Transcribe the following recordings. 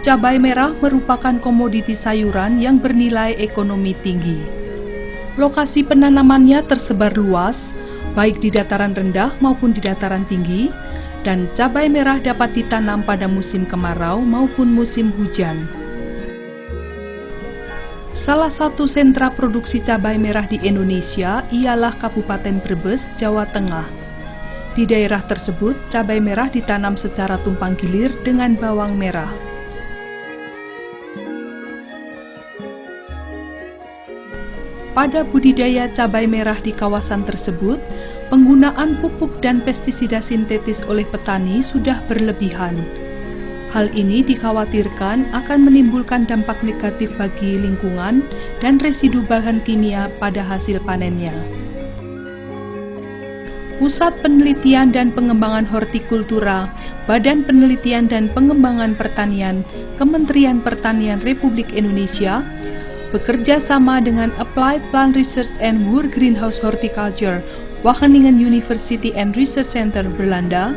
Cabai merah merupakan komoditi sayuran yang bernilai ekonomi tinggi. Lokasi penanamannya tersebar luas, baik di dataran rendah maupun di dataran tinggi, dan cabai merah dapat ditanam pada musim kemarau maupun musim hujan. Salah satu sentra produksi cabai merah di Indonesia ialah Kabupaten Brebes, Jawa Tengah. Di daerah tersebut, cabai merah ditanam secara tumpang gilir dengan bawang merah. Pada budidaya cabai merah di kawasan tersebut, penggunaan pupuk dan pestisida sintetis oleh petani sudah berlebihan. Hal ini dikhawatirkan akan menimbulkan dampak negatif bagi lingkungan dan residu bahan kimia pada hasil panennya. Pusat Penelitian dan Pengembangan Hortikultura, Badan Penelitian dan Pengembangan Pertanian, Kementerian Pertanian Republik Indonesia, bekerja sama dengan Applied Plant Research and Woer Greenhouse Horticulture, Wageningen University and Research Center, Belanda,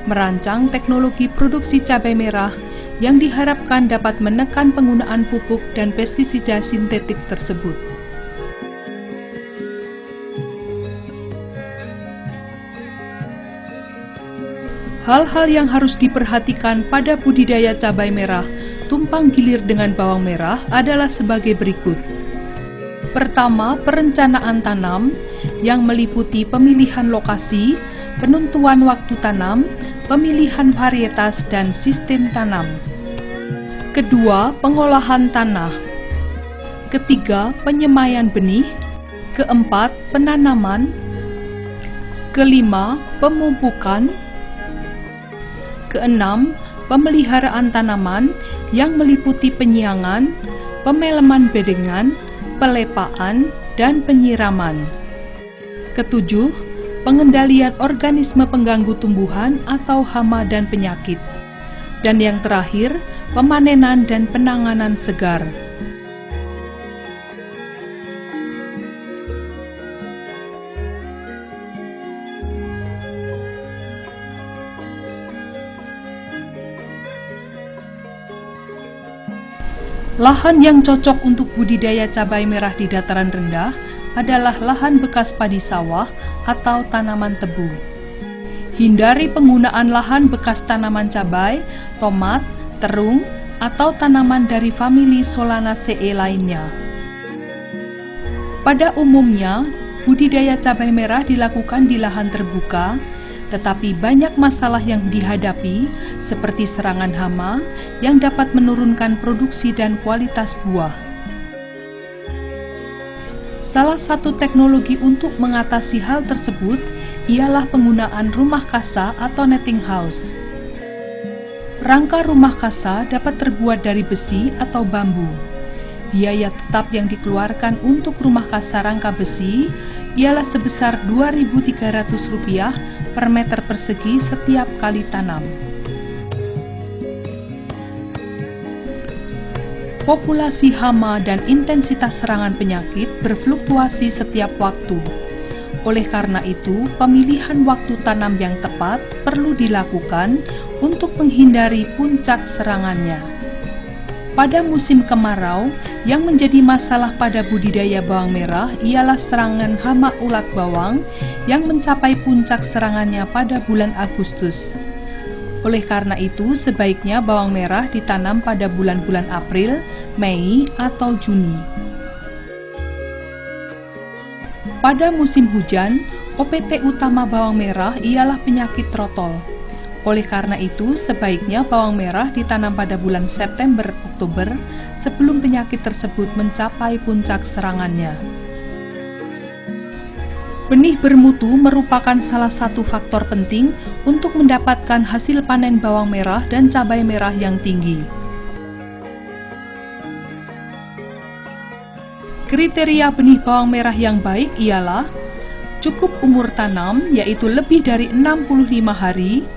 merancang teknologi produksi cabai merah yang diharapkan dapat menekan penggunaan pupuk dan pestisida sintetik tersebut. Hal-hal yang harus diperhatikan pada budidaya cabai merah tumpang gilir dengan bawang merah adalah sebagai berikut. Pertama, perencanaan tanam yang meliputi pemilihan lokasi, penentuan waktu tanam, pemilihan varietas, dan sistem tanam. Kedua, pengolahan tanah. Ketiga, penyemaian benih. Keempat, penanaman. Kelima, pemupukan. Keenam, pemeliharaan tanaman yang meliputi penyiangan, pemeleman bedengan, pelepaan, dan penyiraman. Ketujuh, pengendalian organisme pengganggu tumbuhan atau hama dan penyakit. Dan yang terakhir, pemanenan dan penanganan segar. Lahan yang cocok untuk budidaya cabai merah di dataran rendah adalah lahan bekas padi sawah atau tanaman tebu. Hindari penggunaan lahan bekas tanaman cabai, tomat, terung, atau tanaman dari famili Solanaceae lainnya. Pada umumnya, budidaya cabai merah dilakukan di lahan terbuka, tetapi banyak masalah yang dihadapi seperti serangan hama yang dapat menurunkan produksi dan kualitas buah. Salah satu teknologi untuk mengatasi hal tersebut ialah penggunaan rumah kasa atau netting house. Rangka rumah kasa dapat terbuat dari besi atau bambu. Biaya tetap yang dikeluarkan untuk rumah kasa rangka besi ialah sebesar Rp2.300 per meter persegi setiap kali tanam. Populasi hama dan intensitas serangan penyakit berfluktuasi setiap waktu. Oleh karena itu, pemilihan waktu tanam yang tepat perlu dilakukan untuk menghindari puncak serangannya. Pada musim kemarau, yang menjadi masalah pada budidaya bawang merah ialah serangan hama ulat bawang yang mencapai puncak serangannya pada bulan Agustus. Oleh karena itu, sebaiknya bawang merah ditanam pada bulan-bulan April, Mei, atau Juni. Pada musim hujan, OPT utama bawang merah ialah penyakit trotol. Oleh karena itu, sebaiknya bawang merah ditanam pada bulan September-Oktober sebelum penyakit tersebut mencapai puncak serangannya. Benih bermutu merupakan salah satu faktor penting untuk mendapatkan hasil panen bawang merah dan cabai merah yang tinggi. Kriteria benih bawang merah yang baik ialah cukup umur tanam, yaitu lebih dari 65 hari,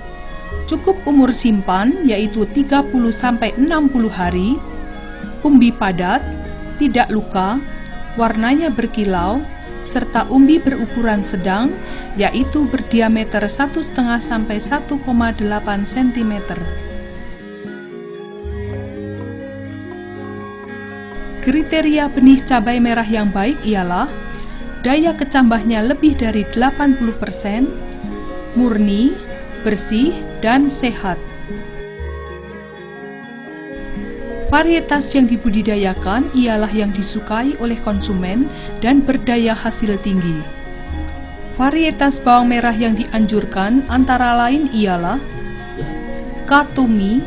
cukup umur simpan, yaitu 30-60 hari, umbi padat, tidak luka, warnanya berkilau, serta umbi berukuran sedang, yaitu berdiameter 1,5 sampai 1,8 cm. Kriteria benih cabai merah yang baik ialah daya kecambahnya lebih dari 80%, murni, bersih, dan sehat. Varietas yang dibudidayakan ialah yang disukai oleh konsumen dan berdaya hasil tinggi. Varietas bawang merah yang dianjurkan antara lain ialah Katumi,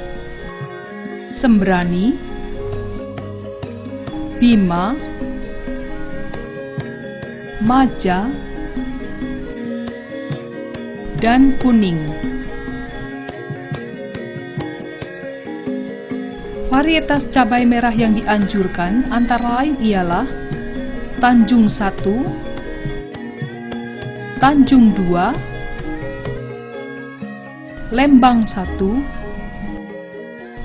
Sembrani, Bima, Maja, dan Kuning. Varietas cabai merah yang dianjurkan antara lain ialah Tanjung 1, Tanjung 2, Lembang 1,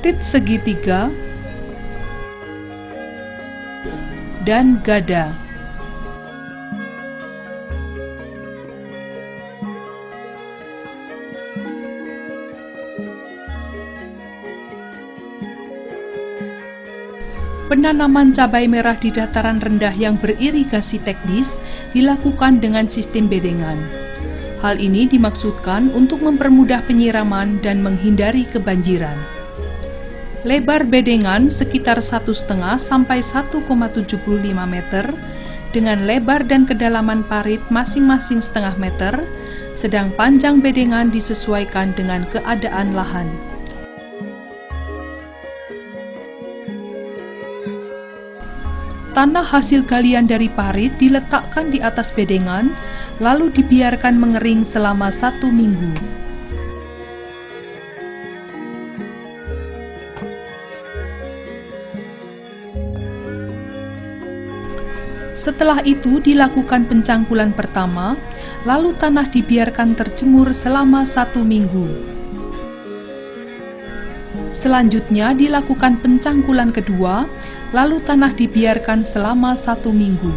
Tit Segitiga, dan Gada. Penanaman cabai merah di dataran rendah yang beririgasi teknis dilakukan dengan sistem bedengan. Hal ini dimaksudkan untuk mempermudah penyiraman dan menghindari kebanjiran. Lebar bedengan sekitar 1,5 sampai 1,75 meter, dengan lebar dan kedalaman parit masing-masing setengah meter, sedang panjang bedengan disesuaikan dengan keadaan lahan. Tanah hasil galian dari parit diletakkan di atas bedengan, lalu dibiarkan mengering selama 1 minggu. Setelah itu dilakukan pencangkulan pertama, lalu tanah dibiarkan terjemur selama 1 minggu. Selanjutnya dilakukan pencangkulan kedua, lalu tanah dibiarkan selama 1 minggu.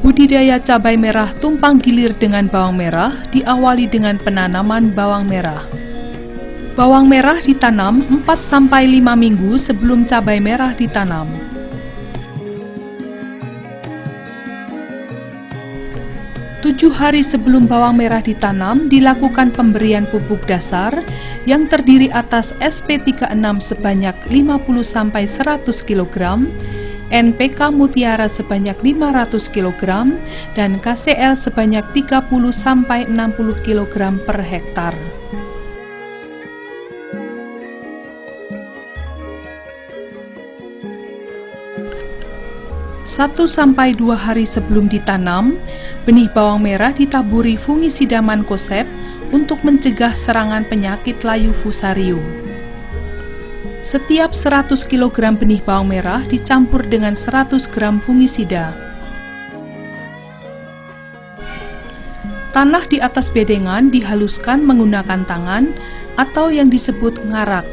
Budidaya cabai merah tumpang gilir dengan bawang merah diawali dengan penanaman bawang merah. Bawang merah ditanam 4-5 minggu sebelum cabai merah ditanam. 7 hari sebelum bawang merah ditanam, dilakukan pemberian pupuk dasar yang terdiri atas SP36 sebanyak 50-100 kg, NPK Mutiara sebanyak 500 kg, dan KCL sebanyak 30-60 kg per hektar. 1-2 hari sebelum ditanam, benih bawang merah ditaburi fungisida mankoseb untuk mencegah serangan penyakit layu fusarium. Setiap 100 kg benih bawang merah dicampur dengan 100 gram fungisida. Tanah di atas bedengan dihaluskan menggunakan tangan atau yang disebut ngarak.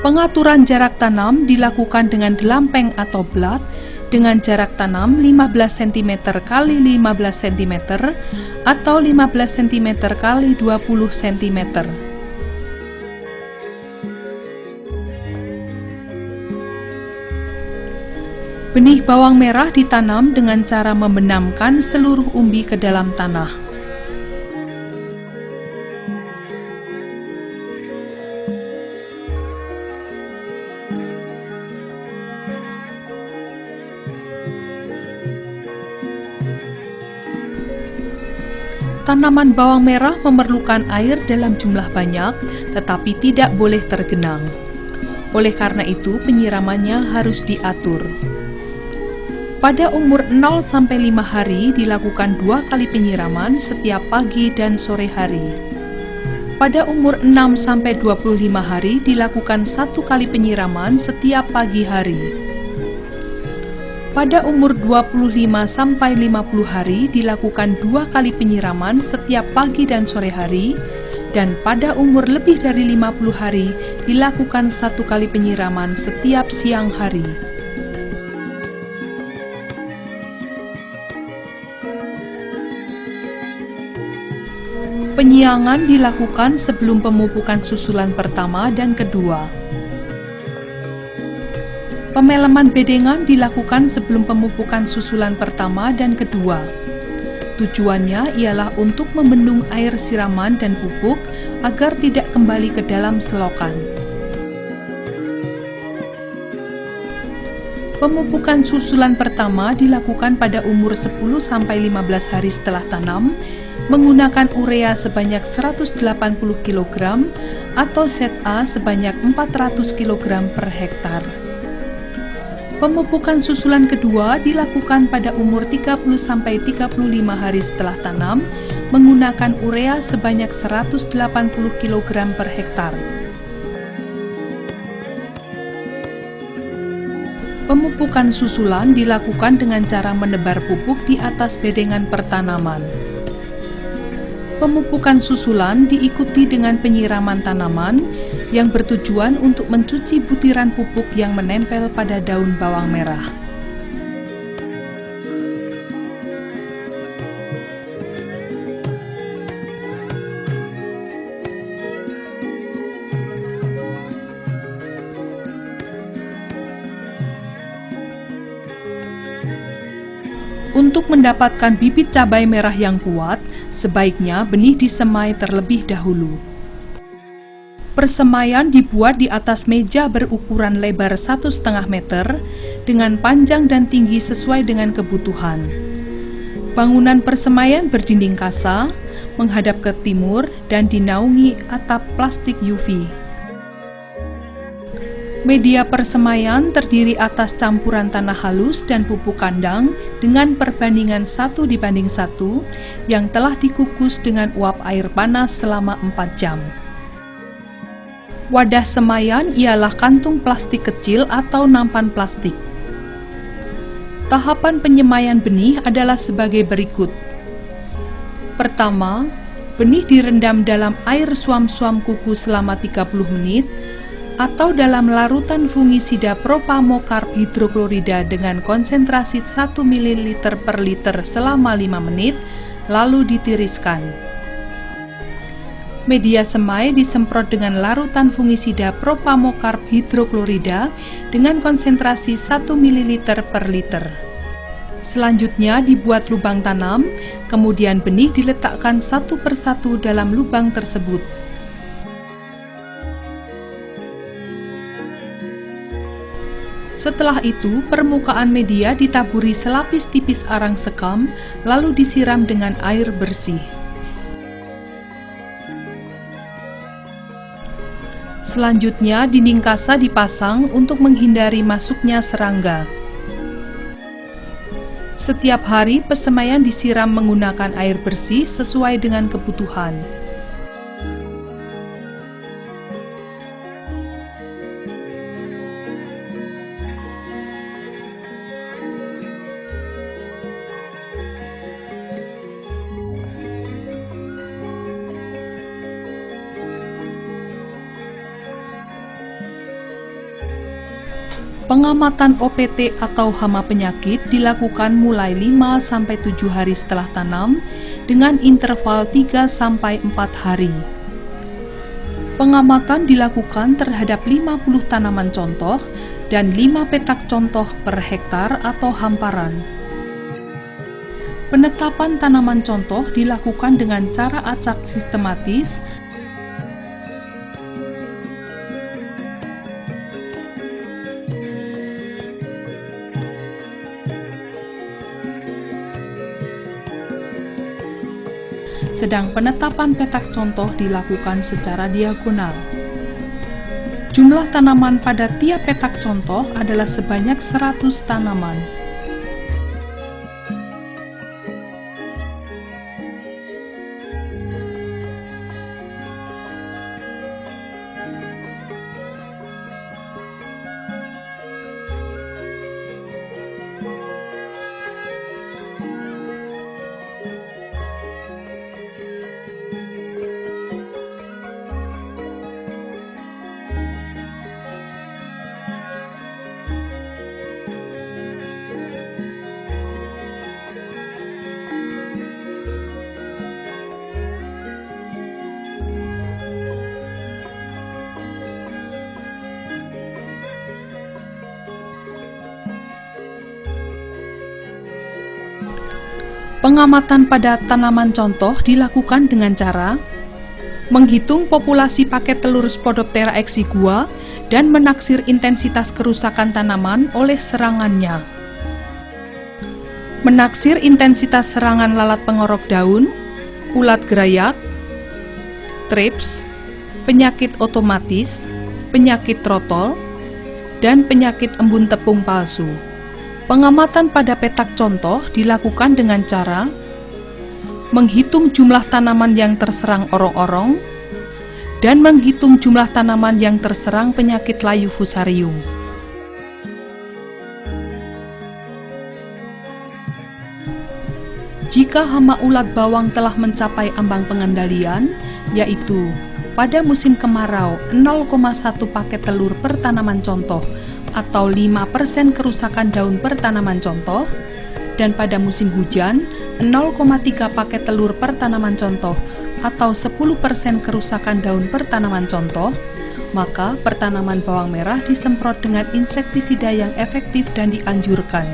Pengaturan jarak tanam dilakukan dengan delampeng atau blat dengan jarak tanam 15 cm x 15 cm atau 15 cm x 20 cm. Benih bawang merah ditanam dengan cara membenamkan seluruh umbi ke dalam tanah. Tanaman bawang merah memerlukan air dalam jumlah banyak, tetapi tidak boleh tergenang. Oleh karena itu, penyiramannya harus diatur. Pada umur 0-5 hari dilakukan 2 kali penyiraman setiap pagi dan sore hari. Pada umur 6-25 hari dilakukan 1 kali penyiraman setiap pagi hari. Pada umur 25-50 hari dilakukan 2 kali penyiraman setiap pagi dan sore hari, dan pada umur lebih dari 50 hari dilakukan 1 kali penyiraman setiap siang hari. Penyiangan dilakukan sebelum pemupukan susulan pertama dan kedua. Pemeleman bedengan dilakukan sebelum pemupukan susulan pertama dan kedua. Tujuannya ialah untuk membendung air siraman dan pupuk agar tidak kembali ke dalam selokan. Pemupukan susulan pertama dilakukan pada umur 10-15 hari setelah tanam menggunakan urea sebanyak 180 kg atau ZA sebanyak 400 kg per hektar. Pemupukan susulan kedua dilakukan pada umur 30-35 hari setelah tanam menggunakan urea sebanyak 180 kg per hektar. Pemupukan susulan dilakukan dengan cara menebar pupuk di atas bedengan pertanaman. Pemupukan susulan diikuti dengan penyiraman tanaman yang bertujuan untuk mencuci butiran pupuk yang menempel pada daun bawang merah. Untuk mendapatkan bibit cabai merah yang kuat, sebaiknya benih disemai terlebih dahulu. Persemaian dibuat di atas meja berukuran lebar 1,5 meter dengan panjang dan tinggi sesuai dengan kebutuhan. Bangunan persemaian berdinding kasa, menghadap ke timur dan dinaungi atap plastik UV. Media persemaian terdiri atas campuran tanah halus dan pupuk kandang dengan perbandingan 1:1 yang telah dikukus dengan uap air panas selama 4 jam. Wadah semaian ialah kantung plastik kecil atau nampan plastik. Tahapan penyemaian benih adalah sebagai berikut. Pertama, benih direndam dalam air suam-suam kuku selama 30 menit atau dalam larutan fungisida propamokarp hidroklorida dengan konsentrasi 1 ml per liter selama 5 menit, lalu ditiriskan. Media semai disemprot dengan larutan fungisida propamokarp hidroklorida dengan konsentrasi 1 ml per liter. Selanjutnya dibuat lubang tanam, kemudian benih diletakkan satu persatu dalam lubang tersebut. Setelah itu, permukaan media ditaburi selapis tipis arang sekam, lalu disiram dengan air bersih. Selanjutnya, dinding kasa dipasang untuk menghindari masuknya serangga. Setiap hari, persemaian disiram menggunakan air bersih sesuai dengan kebutuhan. Pengamatan OPT atau hama penyakit dilakukan mulai 5-7 hari setelah tanam dengan interval 3-4 hari. Pengamatan dilakukan terhadap 50 tanaman contoh dan 5 petak contoh per hektar atau hamparan. Penetapan tanaman contoh dilakukan dengan cara acak sistematis sedang penetapan petak contoh dilakukan secara diagonal. Jumlah tanaman pada tiap petak contoh adalah sebanyak 100 tanaman. Pengamatan pada tanaman contoh dilakukan dengan cara menghitung populasi paket telur Spodoptera exigua dan menaksir intensitas kerusakan tanaman oleh serangannya. Menaksir intensitas serangan lalat pengorok daun, ulat gerayak, trips, penyakit otomatis, penyakit trotol, dan penyakit embun tepung palsu. Pengamatan pada petak contoh dilakukan dengan cara menghitung jumlah tanaman yang terserang orong-orong dan menghitung jumlah tanaman yang terserang penyakit layu fusarium. Jika hama ulat bawang telah mencapai ambang pengendalian, yaitu pada musim kemarau 0,1 paket telur per tanaman contoh atau 5% kerusakan daun per tanaman contoh, dan pada musim hujan 0,3 paket telur per tanaman contoh atau 10% kerusakan daun per tanaman contoh, maka pertanaman bawang merah disemprot dengan insektisida yang efektif dan dianjurkan.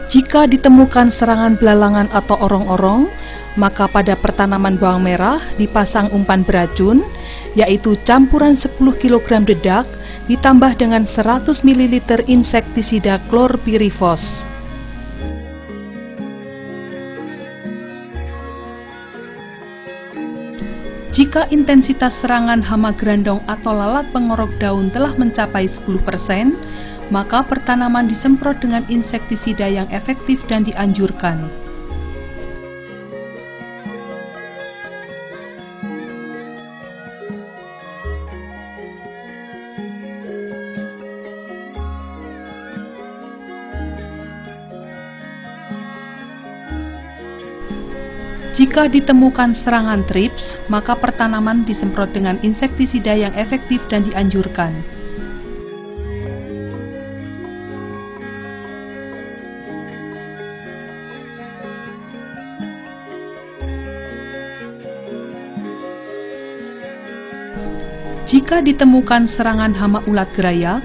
Jika ditemukan serangan belalangan atau orong-orong, maka pada pertanaman bawang merah dipasang umpan beracun, yaitu campuran 10 kg dedak ditambah dengan 100 ml insektisida klorpirifos. Jika intensitas serangan hama gerandong atau lalat pengorok daun telah mencapai 10%, maka pertanaman disemprot dengan insektisida yang efektif dan dianjurkan. Jika ditemukan serangan trips, maka pertanaman disemprot dengan insektisida yang efektif dan dianjurkan. Jika ditemukan serangan hama ulat gerayak,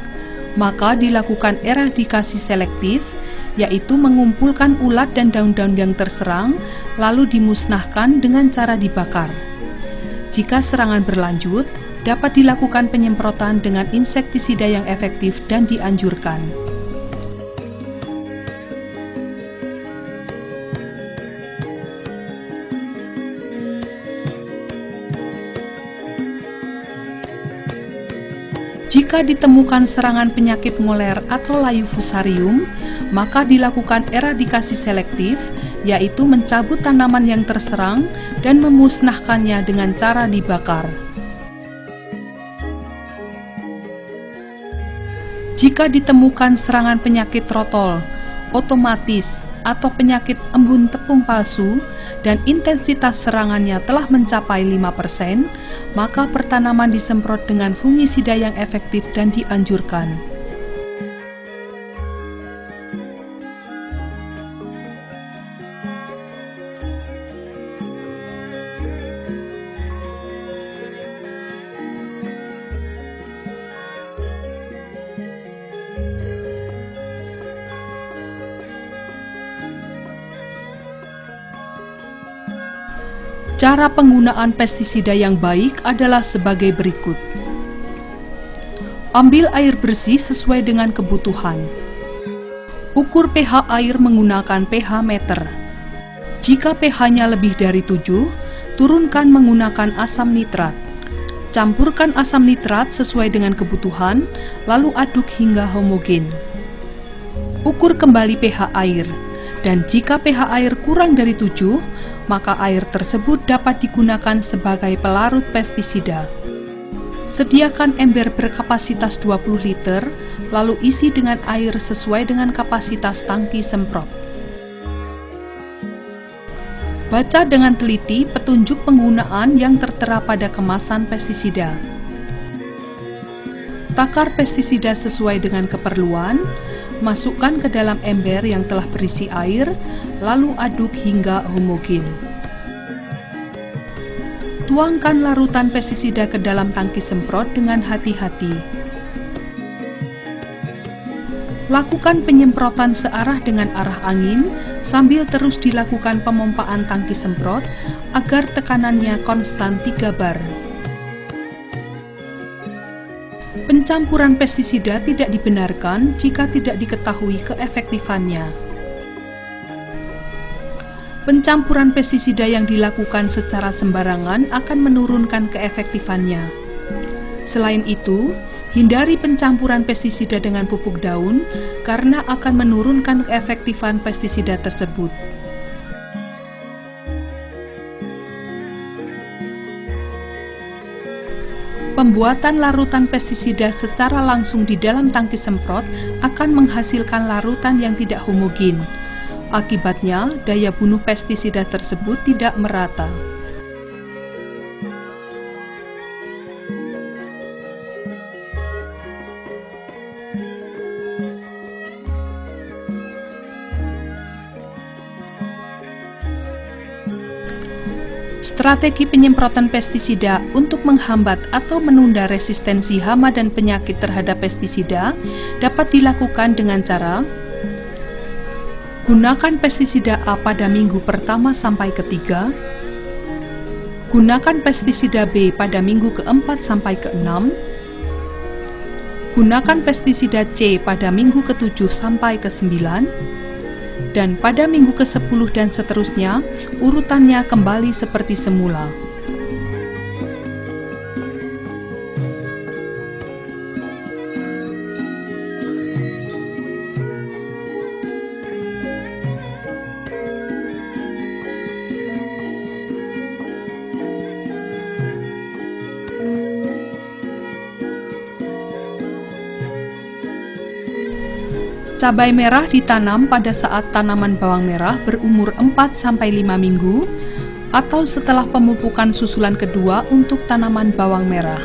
maka dilakukan eradikasi selektif, yaitu mengumpulkan ulat dan daun-daun yang terserang, lalu dimusnahkan dengan cara dibakar. Jika serangan berlanjut, dapat dilakukan penyemprotan dengan insektisida yang efektif dan dianjurkan. Jika ditemukan serangan penyakit ngoler atau layu fusarium, maka dilakukan eradikasi selektif, yaitu mencabut tanaman yang terserang dan memusnahkannya dengan cara dibakar. Jika ditemukan serangan penyakit trotol, otomatis, atau penyakit embun tepung palsu, dan intensitas serangannya telah mencapai 5%, maka pertanaman disemprot dengan fungisida yang efektif dan dianjurkan. Cara penggunaan pestisida yang baik adalah sebagai berikut. Ambil air bersih sesuai dengan kebutuhan. Ukur pH air menggunakan pH meter. Jika pH-nya lebih dari 7, turunkan menggunakan asam nitrat. Campurkan asam nitrat sesuai dengan kebutuhan, lalu aduk hingga homogen. Ukur kembali pH air, dan jika pH air kurang dari 7, maka air tersebut dapat digunakan sebagai pelarut pestisida. Sediakan ember berkapasitas 20 liter, lalu isi dengan air sesuai dengan kapasitas tangki semprot. Baca dengan teliti petunjuk penggunaan yang tertera pada kemasan pestisida. Takar pestisida sesuai dengan keperluan, Masukkan ke dalam ember yang telah berisi air, lalu aduk hingga homogen. Tuangkan larutan pestisida ke dalam tangki semprot dengan hati-hati. Lakukan penyemprotan searah dengan arah angin sambil terus dilakukan pemompaan tangki semprot agar tekanannya konstan 3 bar. Pencampuran pestisida tidak dibenarkan jika tidak diketahui keefektifannya. Pencampuran pestisida yang dilakukan secara sembarangan akan menurunkan keefektifannya. Selain itu, hindari pencampuran pestisida dengan pupuk daun karena akan menurunkan keefektifan pestisida tersebut. Pembuatan larutan pestisida secara langsung di dalam tangki semprot akan menghasilkan larutan yang tidak homogen. Akibatnya, daya bunuh pestisida tersebut tidak merata. Strategi penyemprotan pestisida untuk menghambat atau menunda resistensi hama dan penyakit terhadap pestisida dapat dilakukan dengan cara: gunakan pestisida A pada minggu pertama sampai ketiga, gunakan pestisida B pada minggu keempat sampai keenam, gunakan pestisida C pada minggu ke-7 sampai ke-9, dan pada minggu ke-10 dan seterusnya, urutannya kembali seperti semula. Cabai merah ditanam pada saat tanaman bawang merah berumur 4-5 minggu atau setelah pemupukan susulan kedua untuk tanaman bawang merah.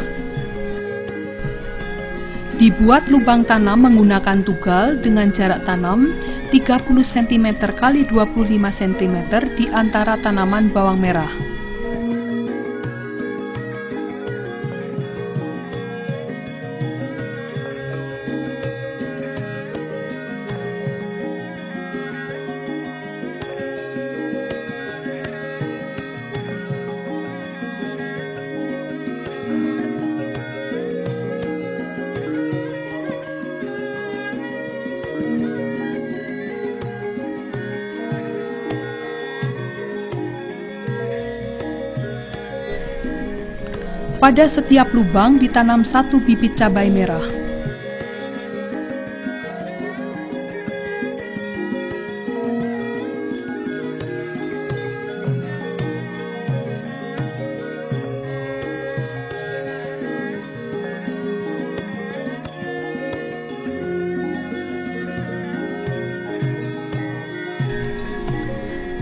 Dibuat lubang tanam menggunakan tugal dengan jarak tanam 30 cm x 25 cm di antara tanaman bawang merah. Pada setiap lubang ditanam 1 bibit cabai merah.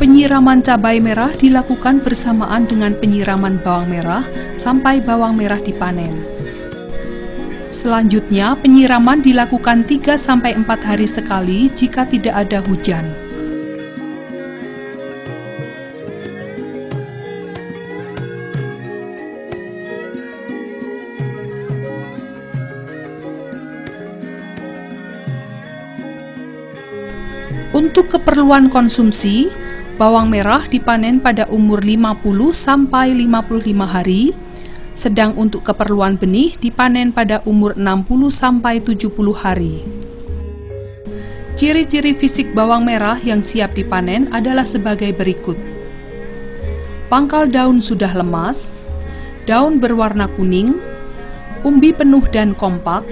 Penyiraman cabai merah dilakukan bersamaan dengan penyiraman bawang merah sampai bawang merah dipanen. Selanjutnya, penyiraman dilakukan 3-4 hari sekali jika tidak ada hujan. Untuk keperluan konsumsi, bawang merah dipanen pada umur 50-55 hari, sedang untuk keperluan benih dipanen pada umur 60-70 hari. Ciri-ciri fisik bawang merah yang siap dipanen adalah sebagai berikut. Pangkal daun sudah lemas, daun berwarna kuning, umbi penuh dan kompak,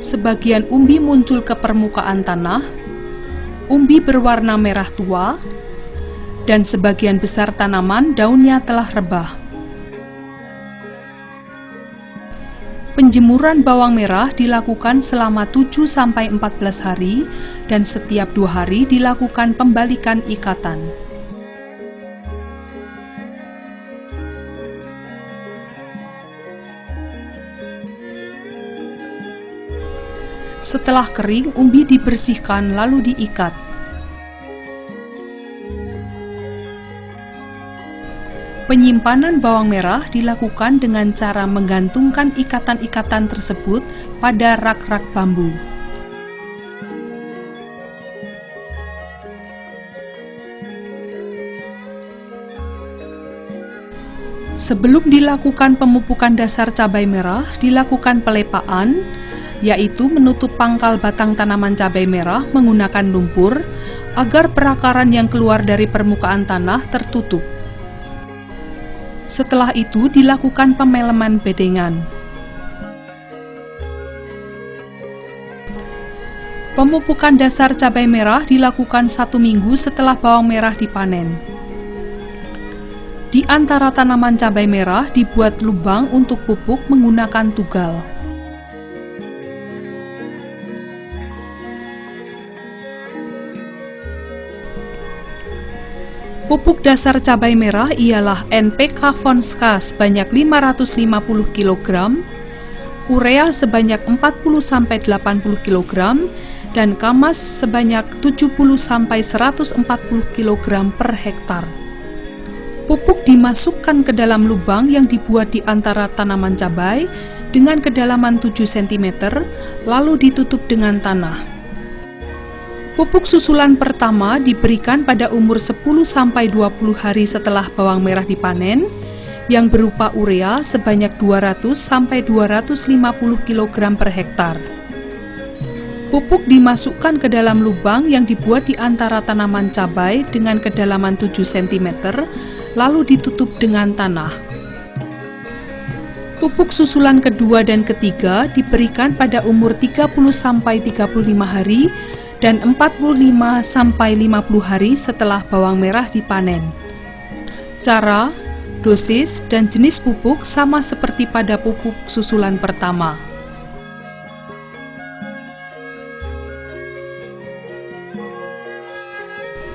sebagian umbi muncul ke permukaan tanah, umbi berwarna merah tua, dan sebagian besar tanaman daunnya telah rebah. Penjemuran bawang merah dilakukan selama 7-14 hari dan setiap 2 hari dilakukan pembalikan ikatan. Setelah kering, umbi dibersihkan lalu diikat. Penyimpanan bawang merah dilakukan dengan cara menggantungkan ikatan-ikatan tersebut pada rak-rak bambu. Sebelum dilakukan pemupukan dasar cabai merah, dilakukan pelepaan, yaitu menutup pangkal batang tanaman cabai merah menggunakan lumpur agar perakaran yang keluar dari permukaan tanah tertutup. Setelah itu dilakukan pemeleman bedengan. Pemupukan dasar cabai merah dilakukan 1 minggu setelah bawang merah dipanen. Di antara tanaman cabai merah dibuat lubang untuk pupuk menggunakan tugal. Pupuk dasar cabai merah ialah NPK Fonska sebanyak 550 kg, urea sebanyak 40-80 kg, dan Kamas sebanyak 70-140 kg per hektar. Pupuk dimasukkan ke dalam lubang yang dibuat di antara tanaman cabai dengan kedalaman 7 cm, lalu ditutup dengan tanah. Pupuk susulan pertama diberikan pada umur 10-20 hari setelah bawang merah dipanen, yang berupa urea sebanyak 200-250 kg per hektar. Pupuk dimasukkan ke dalam lubang yang dibuat di antara tanaman cabai dengan kedalaman 7 cm, lalu ditutup dengan tanah. Pupuk susulan kedua dan ketiga diberikan pada umur 30-35 hari dan 45-50 hari setelah bawang merah dipanen. Cara, dosis, dan jenis pupuk sama seperti pada pupuk susulan pertama.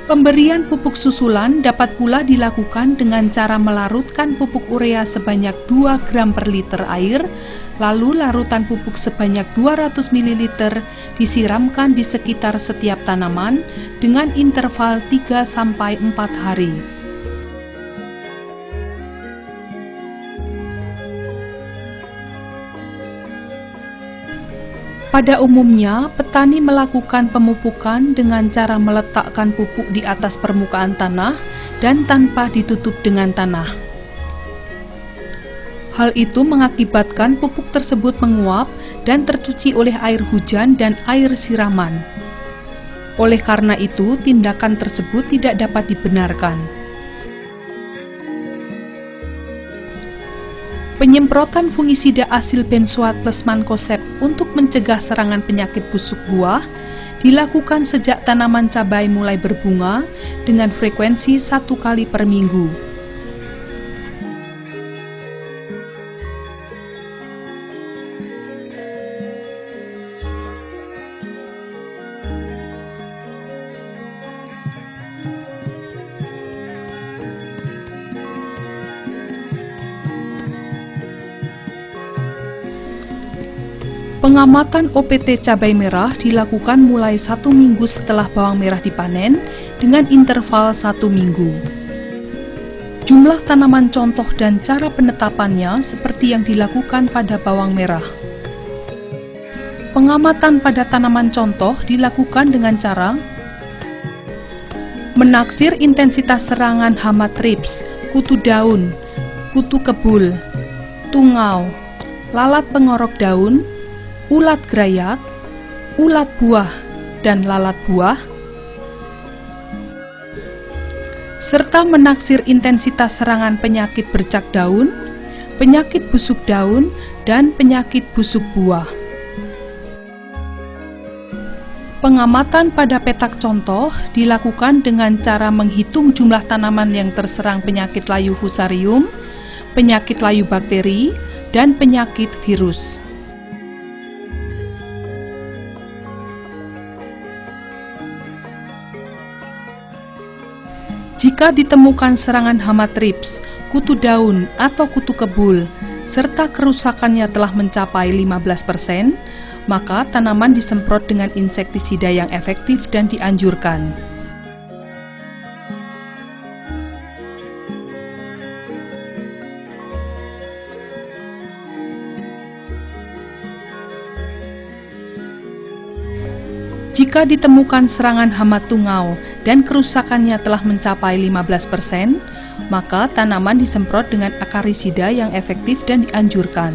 Pemberian pupuk susulan dapat pula dilakukan dengan cara melarutkan pupuk urea sebanyak 2 gram per liter air, lalu larutan pupuk sebanyak 200 ml disiramkan di sekitar setiap tanaman dengan interval 3-4 hari. Pada umumnya, petani melakukan pemupukan dengan cara meletakkan pupuk di atas permukaan tanah dan tanpa ditutup dengan tanah. Hal itu mengakibatkan pupuk tersebut menguap dan tercuci oleh air hujan dan air siraman. Oleh karena itu, tindakan tersebut tidak dapat dibenarkan. Penyemprotan fungisida asil benzoat plus mancozeb untuk mencegah serangan penyakit busuk buah dilakukan sejak tanaman cabai mulai berbunga dengan frekuensi 1 kali per minggu. Pengamatan OPT cabai merah dilakukan mulai 1 minggu setelah bawang merah dipanen dengan interval 1 minggu. Jumlah tanaman contoh dan cara penetapannya seperti yang dilakukan pada bawang merah. Pengamatan pada tanaman contoh dilakukan dengan cara menaksir intensitas serangan hama trips, kutu daun, kutu kebul, tungau, lalat pengorok daun, ulat grayak, ulat buah, dan lalat buah, serta menaksir intensitas serangan penyakit bercak daun, penyakit busuk daun, dan penyakit busuk buah. Pengamatan pada petak contoh dilakukan dengan cara menghitung jumlah tanaman yang terserang penyakit layu fusarium, penyakit layu bakteri, dan penyakit virus. Jika ditemukan serangan hama trips, kutu daun, atau kutu kebul, serta kerusakannya telah mencapai 15%, maka tanaman disemprot dengan insektisida yang efektif dan dianjurkan. Jika ditemukan serangan hama tungau dan kerusakannya telah mencapai 15%, maka tanaman disemprot dengan akarisida yang efektif dan dianjurkan.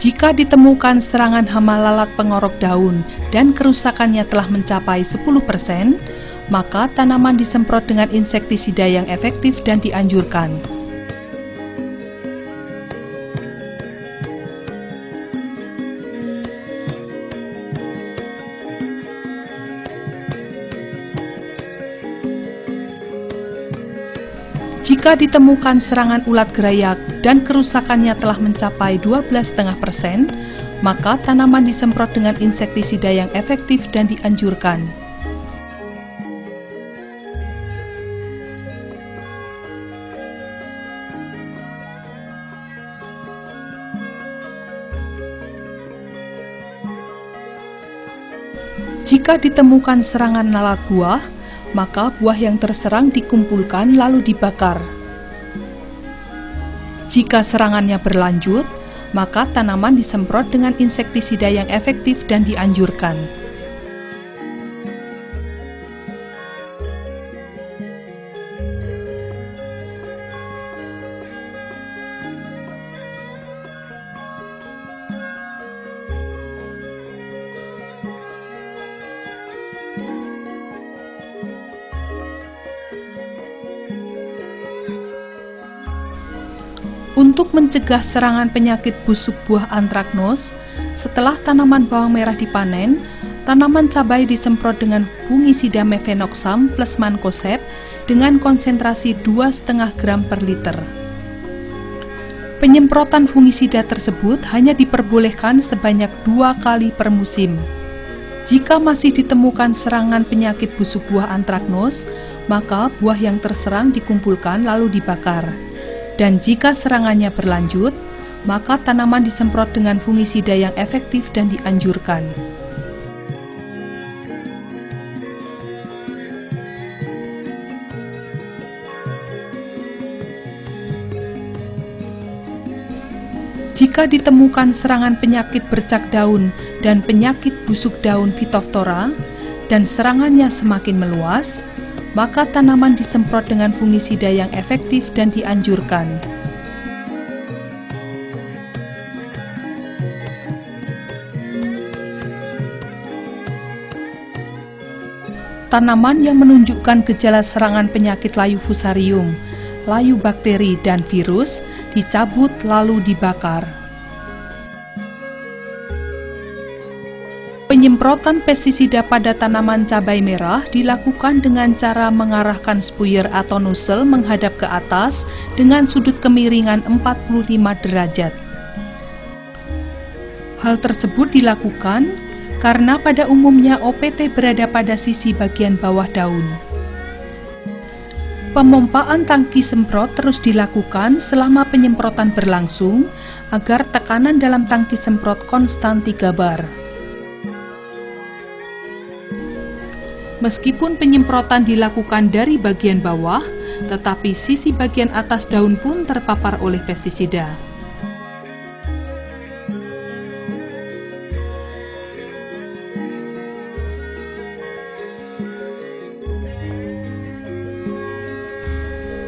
Jika ditemukan serangan hama lalat pengorok daun dan kerusakannya telah mencapai 10%, maka tanaman disemprot dengan insektisida yang efektif dan dianjurkan. Jika ditemukan serangan ulat gerayak dan kerusakannya telah mencapai 12,5%, maka tanaman disemprot dengan insektisida yang efektif dan dianjurkan. Jika ditemukan serangan lalat buah, maka buah yang terserang dikumpulkan lalu dibakar. Jika serangannya berlanjut, maka tanaman disemprot dengan insektisida yang efektif dan dianjurkan. Untuk mencegah serangan penyakit busuk buah antraknos, setelah tanaman bawang merah dipanen, tanaman cabai disemprot dengan fungisida mefenoxam plus mancozeb dengan konsentrasi 2,5 gram per liter. Penyemprotan fungisida tersebut hanya diperbolehkan sebanyak 2 kali per musim. Jika masih ditemukan serangan penyakit busuk buah antraknos, maka buah yang terserang dikumpulkan lalu dibakar. Dan jika serangannya berlanjut, maka tanaman disemprot dengan fungisida yang efektif dan dianjurkan. Jika ditemukan serangan penyakit bercak daun dan penyakit busuk daun Phytophthora, dan serangannya semakin meluas, maka tanaman disemprot dengan fungisida yang efektif dan dianjurkan. Tanaman yang menunjukkan gejala serangan penyakit layu fusarium, layu bakteri, dan virus dicabut lalu dibakar. Penyemprotan pestisida pada tanaman cabai merah dilakukan dengan cara mengarahkan spuyer atau nozzle menghadap ke atas dengan sudut kemiringan 45 derajat. Hal tersebut dilakukan karena pada umumnya OPT berada pada sisi bagian bawah daun. Pemompaan tangki semprot terus dilakukan selama penyemprotan berlangsung agar tekanan dalam tangki semprot konstan 3 bar. Meskipun penyemprotan dilakukan dari bagian bawah, tetapi sisi bagian atas daun pun terpapar oleh pestisida.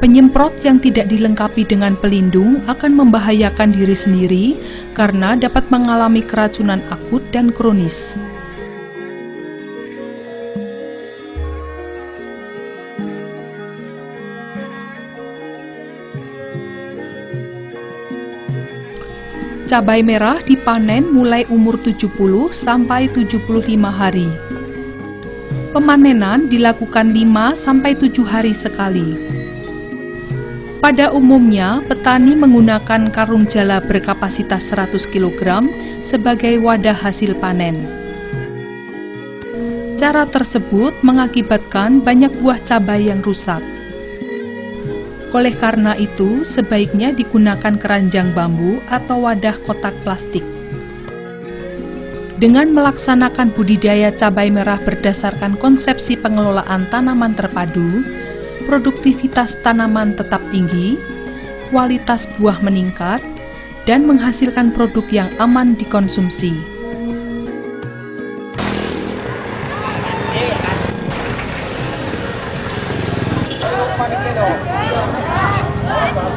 Penyemprot yang tidak dilengkapi dengan pelindung akan membahayakan diri sendiri karena dapat mengalami keracunan akut dan kronis. Cabai merah dipanen mulai umur 70 sampai 75 hari. Pemanenan dilakukan 5 sampai 7 hari sekali. Pada umumnya, petani menggunakan karung jala berkapasitas 100 kg sebagai wadah hasil panen. Cara tersebut mengakibatkan banyak buah cabai yang rusak. Oleh karena itu, sebaiknya digunakan keranjang bambu atau wadah kotak plastik. Dengan melaksanakan budidaya cabai merah berdasarkan konsepsi pengelolaan tanaman terpadu, produktivitas tanaman tetap tinggi, kualitas buah meningkat, dan menghasilkan produk yang aman dikonsumsi.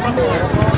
Panik